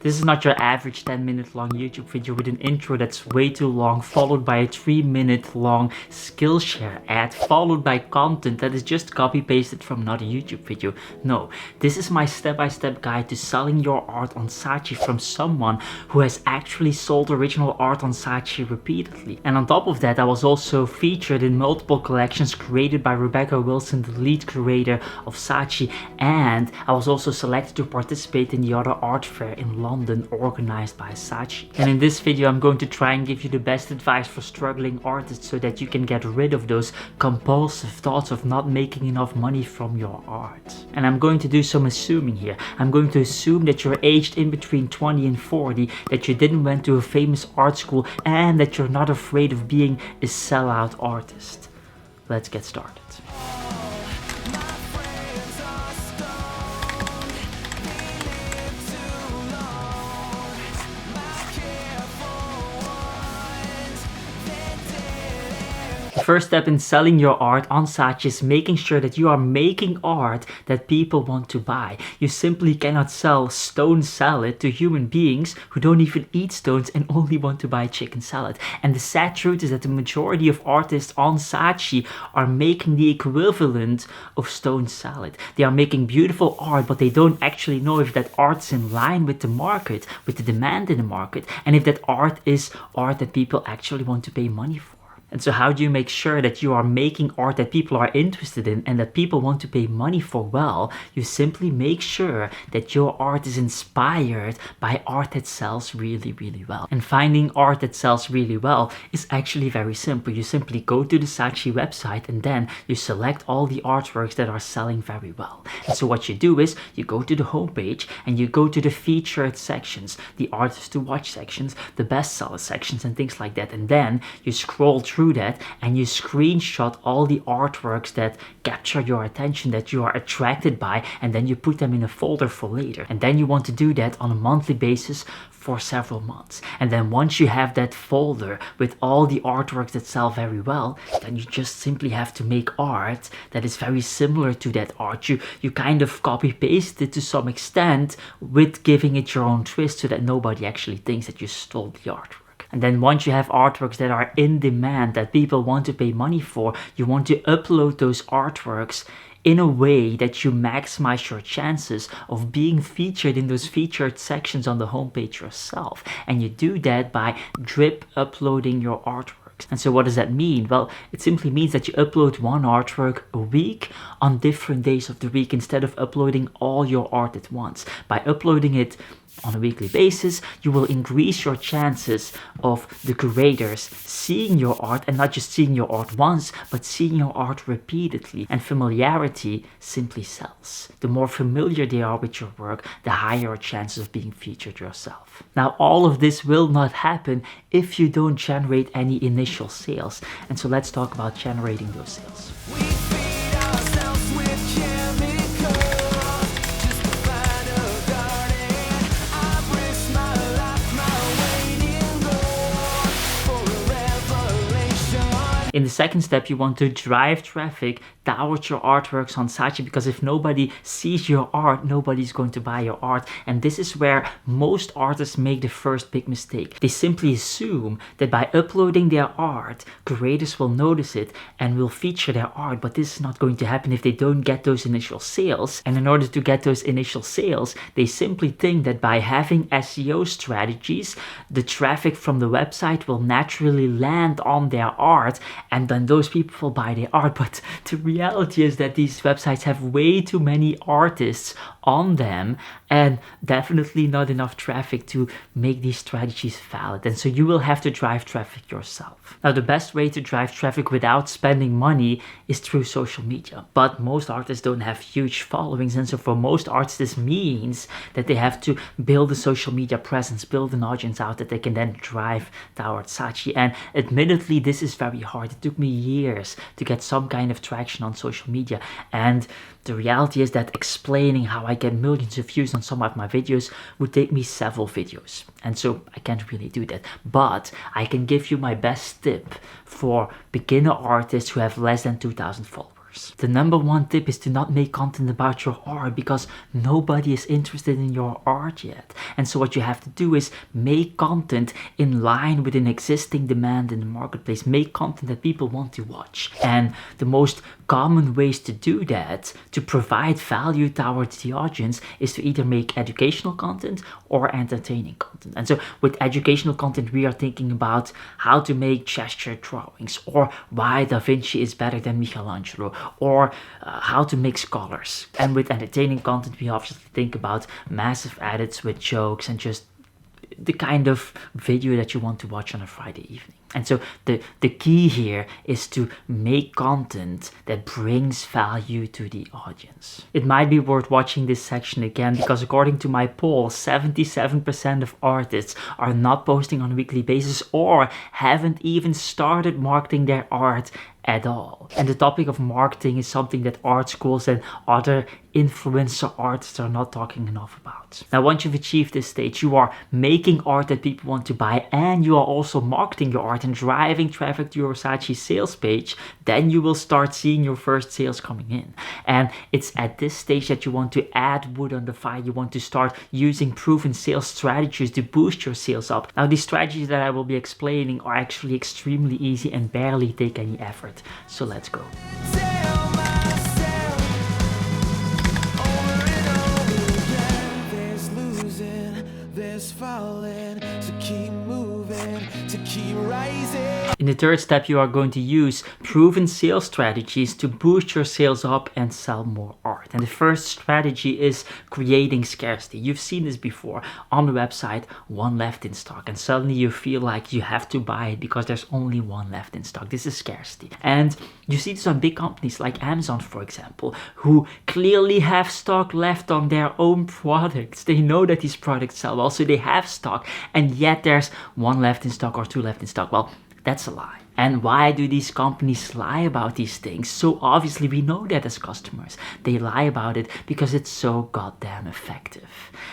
This is not your average 10-minute long YouTube video with an intro that's way too long, followed by a 3-minute long Skillshare ad, followed by content that is just copy pasted from another YouTube video. No, this is my step-by-step guide to selling your art on Saatchi from someone who has actually sold original art on Saatchi repeatedly. And on top of that, I was also featured in multiple collections created by Rebecca Wilson, the lead curator of Saatchi, and I was also selected to participate in the other art fair in London organized by Saatchi. And in this video I'm going to try and give you the best advice for struggling artists so that you can get rid of those compulsive thoughts of not making enough money from your art. And I'm going to do some assuming here. I'm going to assume that you're aged in between 20 and 40, that you didn't went to a famous art school, and that you're not afraid of being a sellout artist. Let's get started. The first step in selling your art on Saatchi is making sure that you are making art that people want to buy. You simply cannot sell stone salad to human beings who don't even eat stones and only want to buy chicken salad. And the sad truth is that the majority of artists on Saatchi are making the equivalent of stone salad. They are making beautiful art, but they don't actually know if that art's in line with the market, with the demand in the market, and if that art is art that people actually want to pay money for. And so how do you make sure that you are making art that people are interested in and that people want to pay money for? Well, you simply make sure that your art is inspired by art that sells really, really well. And finding art that sells really well is actually very simple. You simply go to the Saatchi website and then you select all the artworks that are selling very well. And so what you do is you go to the homepage and you go to the featured sections, the artists to watch sections, the bestseller sections and things like that. And then you scroll through that and you screenshot all the artworks that capture your attention, that you are attracted by, and then you put them in a folder for later. And then you want to do that on a monthly basis for several months. And then once you have that folder with all the artworks that sell very well, then you just simply have to make art that is very similar to that art. You kind of copy paste it to some extent with giving it your own twist so that nobody actually thinks that you stole the artwork. And then once you have artworks that are in demand, that people want to pay money for, you want to upload those artworks in a way that you maximize your chances of being featured in those featured sections on the homepage yourself. And you do that by drip uploading your artwork. And so what does that mean? Well, it simply means that you upload one artwork a week on different days of the week instead of uploading all your art at once. By uploading it on a weekly basis, you will increase your chances of the curators seeing your art, and not just seeing your art once, but seeing your art repeatedly. And familiarity simply sells. The more familiar they are with your work, the higher your chances of being featured yourself. Now, all of this will not happen if you don't generate any initial sales. And so let's talk about generating those sales. In the second step, you want to drive traffic towards your artworks on Saatchi, because if nobody sees your art, nobody's going to buy your art. And this is where most artists make the first big mistake. They simply assume that by uploading their art, curators will notice it and will feature their art, but this is not going to happen if they don't get those initial sales. And in order to get those initial sales, they simply think that by having SEO strategies, the traffic from the website will naturally land on their art, and then those people will buy their art. But the reality is that these websites have way too many artists on them and definitely not enough traffic to make these strategies valid. And so you will have to drive traffic yourself. Now, the best way to drive traffic without spending money is through social media. But most artists don't have huge followings. And so for most artists, this means that they have to build a social media presence, build an audience out that they can then drive towards Saatchi. And admittedly, this is very hard. It took me years to get some kind of traction on social media. And the reality is that explaining how I get millions of views on some of my videos would take me several videos. And so I can't really do that. But I can give you my best tip for beginner artists who have less than 2,000 followers. customers. The number one tip is to not make content about your art because nobody is interested in your art yet. And so what you have to do is make content in line with an existing demand in the marketplace. Make content that people want to watch. And the most common ways to do that, to provide value towards the audience, is to either make educational content or entertaining content. And so with educational content, we are thinking about how to make gesture drawings, or why Da Vinci is better than Michelangelo, or how to mix colors. And with entertaining content, we obviously think about massive edits with jokes and just the kind of video that you want to watch on a Friday evening. And so the key here is to make content that brings value to the audience. It might be worth watching this section again because according to my poll, 77% of artists are not posting on a weekly basis or haven't even started marketing their art at all. And the topic of marketing is something that art schools and other influencer artists are not talking enough about. Now, once you've achieved this stage, you are making art that people want to buy, and you are also marketing your art and driving traffic to your Saatchi sales page. Then you will start seeing your first sales coming in. And it's at this stage that you want to add wood on the fire. You want to start using proven sales strategies to boost your sales up. Now, these strategies that I will be explaining are actually extremely easy and barely take any effort. So let's go. In the third step, you are going to use proven sales strategies to boost your sales up and sell more art. And the first strategy is creating scarcity. You've seen this before on the website, one left in stock, and suddenly you feel like you have to buy it because there's only one left in stock. This is scarcity. And you see this on big companies like Amazon, for example, who clearly have stock left on their own products. They know that these products sell well, so they have stock, and yet there's one left in stock or two left in stock. Well, that's a lie. And why do these companies lie about these things? So obviously we know that as customers. They lie about it because it's so goddamn effective.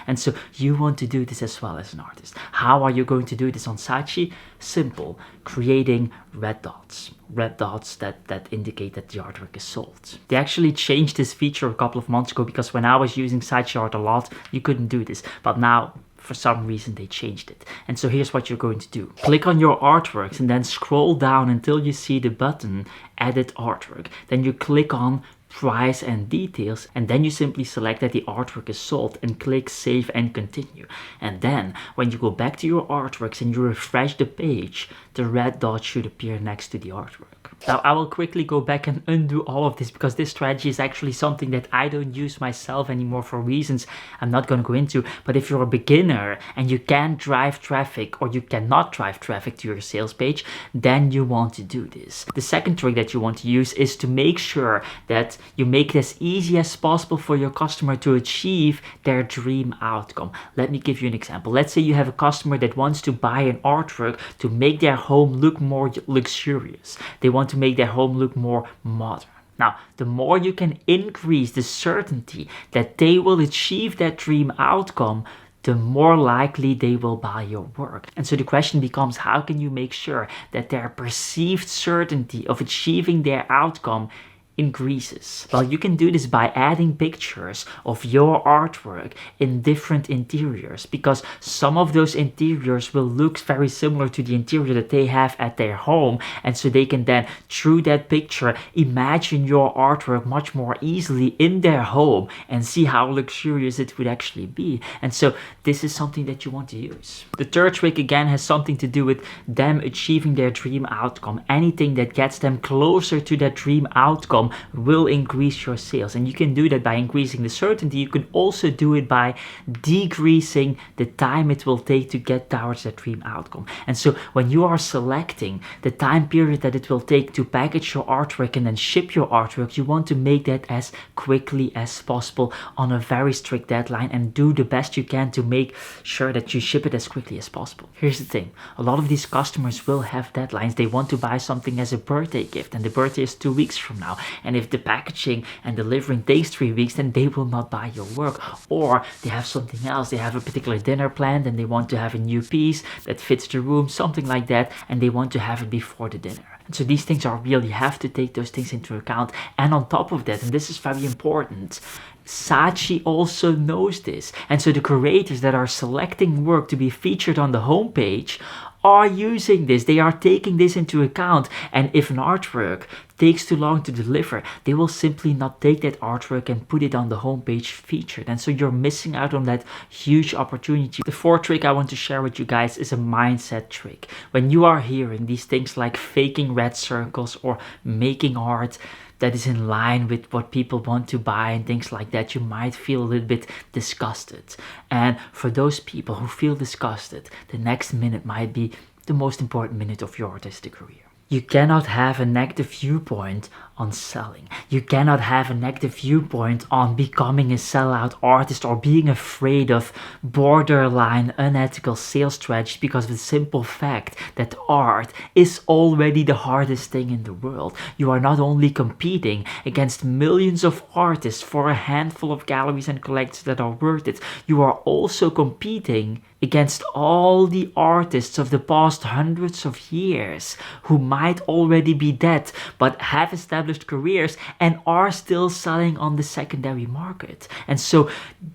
And so you want to do this as well as an artist. How are you going to do this on Saatchi? Simple. Creating red dots. Red dots that indicate that the artwork is sold. They actually changed this feature a couple of months ago because when I was using Saatchi Art a lot, you couldn't do this. But now, for some reason, they changed it. And so here's what you're going to do. Click on your artworks and then scroll down until you see the button Edit Artwork. Then you click on Price and Details, and then you simply select that the artwork is sold and click Save and Continue. And then when you go back to your artworks and you refresh the page, the red dot should appear next to the artwork. Now I will quickly go back and undo all of this because this strategy is actually something that I don't use myself anymore for reasons I'm not going to go into. But if you're a beginner and you can't drive traffic or you cannot drive traffic to your sales page, then you want to do this. The second trick that you want to use is to make sure that you make it as easy as possible for your customer to achieve their dream outcome. Let me give you an example. Let's say you have a customer that wants to buy an artwork to make their home look more luxurious. They want to make their home look more modern. Now, the more you can increase the certainty that they will achieve that dream outcome, the more likely they will buy your work. And so the question becomes, how can you make sure that their perceived certainty of achieving their outcome increases? Well, you can do this by adding pictures of your artwork in different interiors, because some of those interiors will look very similar to the interior that they have at their home, and so they can then, through that picture, imagine your artwork much more easily in their home and see how luxurious it would actually be. And so this is something that you want to use. The third trick again has something to do with them achieving their dream outcome. Anything that gets them closer to that dream outcome will increase your sales, and you can do that by increasing the certainty. You can also do it by decreasing the time it will take to get towards that dream outcome. And so when you are selecting the time period that it will take to package your artwork and then ship your artwork, you want to make that as quickly as possible on a very strict deadline, and do the best you can to make sure that you ship it as quickly as possible. Here's the thing, a lot of these customers will have deadlines. They want to buy something as a birthday gift, and the birthday is 2 weeks from now. And if the packaging and delivering takes 3 weeks, then they will not buy your work. Or they have something else. They have a particular dinner planned and they want to have a new piece that fits the room, something like that, and they want to have it before the dinner. And so these things are real. You have to take those things into account. And on top of that, and this is very important, Saatchi also knows this. And so the creators that are selecting work to be featured on the homepage are using this. They are taking this into account. And if an artwork takes too long to deliver, they will simply not take that artwork and put it on the homepage featured. And so you're missing out on that huge opportunity. The fourth trick I want to share with you guys is a mindset trick. When you are hearing these things like faking red circles or making art that is in line with what people want to buy and things like that, you might feel a little bit disgusted. And for those people who feel disgusted, the next minute might be the most important minute of your artistic career. You cannot have a negative viewpoint on selling. You cannot have a negative viewpoint on becoming a sellout artist or being afraid of borderline unethical sales strategy, because of the simple fact that art is already the hardest thing in the world. You are not only competing against millions of artists for a handful of galleries and collectors that are worth it, you are also competing against all the artists of the past hundreds of years who might already be dead but have established careers and are still selling on the secondary market. And so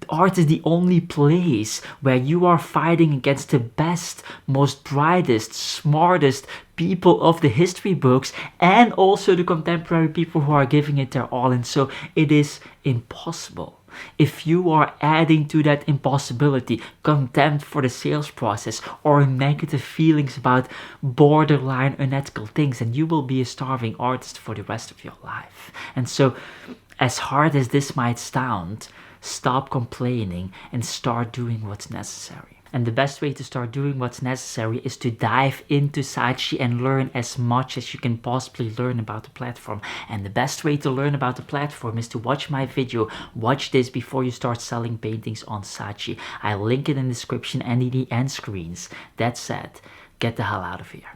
art is the only place where you are fighting against the best, most brightest, smartest people of the history books, and also the contemporary people who are giving it their all. And so it is impossible. If you are adding to that impossibility contempt for the sales process or negative feelings about borderline unethical things, then you will be a starving artist for the rest of your life. And so, as hard as this might sound, stop complaining and start doing what's necessary. And the best way to start doing what's necessary is to dive into Saatchi and learn as much as you can possibly learn about the platform. And the best way to learn about the platform is to watch my video. Watch this before you start selling paintings on Saatchi. I'll link it in the description and in the end screens. That said, get the hell out of here.